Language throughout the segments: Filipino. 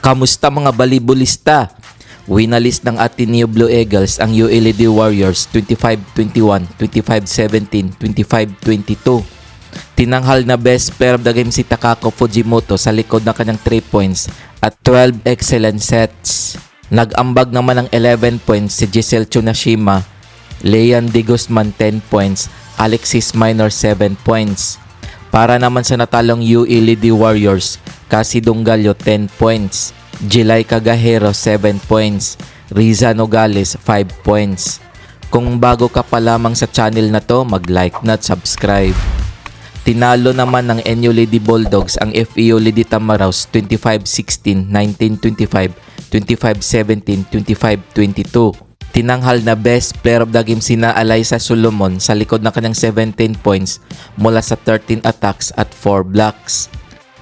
Kamusta mga balibulista? Winalis ng Ateneo Blue Eagles ang ULED Warriors 25-21, 25-17, 25-22. Tinanghal na best player of the game si Takako Fujimoto sa likod ng kanyang 3 points at 12 excellent sets. Nag-ambag naman ng 11 points si Giselle Tsunashima, Leon De Guzman 10 points, Alexis Minor 7 points. Para naman sa natalong ULED Warriors, Cassie Dongallo 10 points, Jilay Cagajero 7 points, Riza Nogales 5 points. Kung bago ka pa lamang sa channel na to, mag-like na at subscribe. Tinalo naman ng NU Lady Bulldogs ang FEU Lady Tamaraws 25-16, 19-25, 25-17, 25-22. Tinanghal na best player of the game sina Alyssa Solomon sa likod ng kanyang 17 points mula sa 13 attacks at 4 blocks.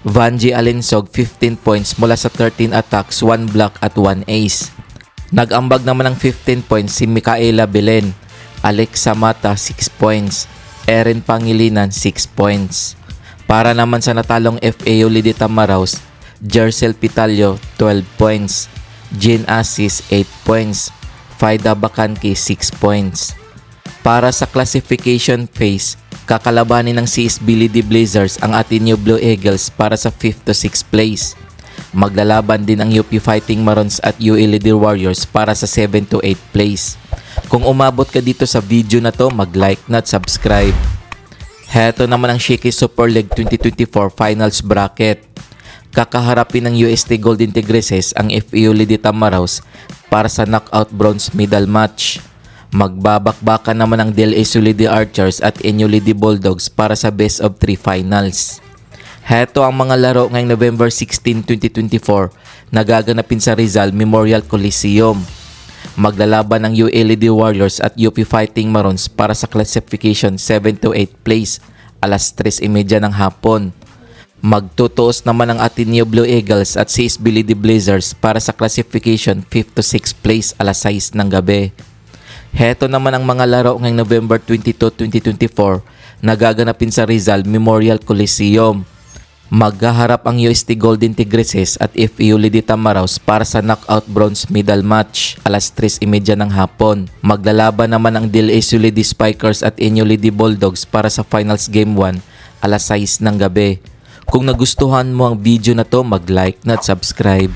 Vanji Alinsog 15 points mula sa 13 attacks, 1 block at 1 ace. Nag-ambag naman ng 15 points si Micaela Belen, Alexa Mata 6 points, Erin Pangilinan 6 points. Para naman sa natalong FEU Lady Tamaraws, Jercel Pitalio 12 points, Jean Assis 8 points, Faida Bacanqui 6 points. Para sa classification phase, kakalabanin ng CSB Lady Blazers ang Ateneo Blue Eagles para sa 5th to 6th place. Maglalaban din ang UP Fighting Marons at ULED Warriors para sa 7th to 8th place. Kung umabot ka dito sa video na to, mag-like na at subscribe. Heto naman ang Shiki Super League 2024 Finals Bracket. Kakaharapin ng UST Golden Tigresses ang FEU Lady Tamaraws para sa knockout bronze medal match. Magbabakbakan naman ang DLSU Lady Archers at NU Lady Bulldogs para sa best of 3 finals. Heto ang mga laro ngayong November 16, 2024 na gaganapin sa Rizal Memorial Coliseum. Maglalaban ang ULED Warriors at UP Fighting Marons para sa classification 7 to 8 place alas 3:30 ng hapon. Magtutuos naman ang Ateneo Blue Eagles at CSB Lady Blazers para sa classification 5th to 6th place alas 6 ng gabi. Heto naman ang mga laro ngayong November 22, 2024 na gaganapin sa Rizal Memorial Coliseum. Maghaharap ang UST Golden Tigresses at FEU Lady Tamaraws para sa knockout bronze medal match alas 3:30 ng hapon. Maglalaban naman ang DLSU Lady Spikers at NU Lady Bulldogs para sa finals game 1 alas 6 ng gabi. Kung nagustuhan mo ang video na to, mag-like na at subscribe.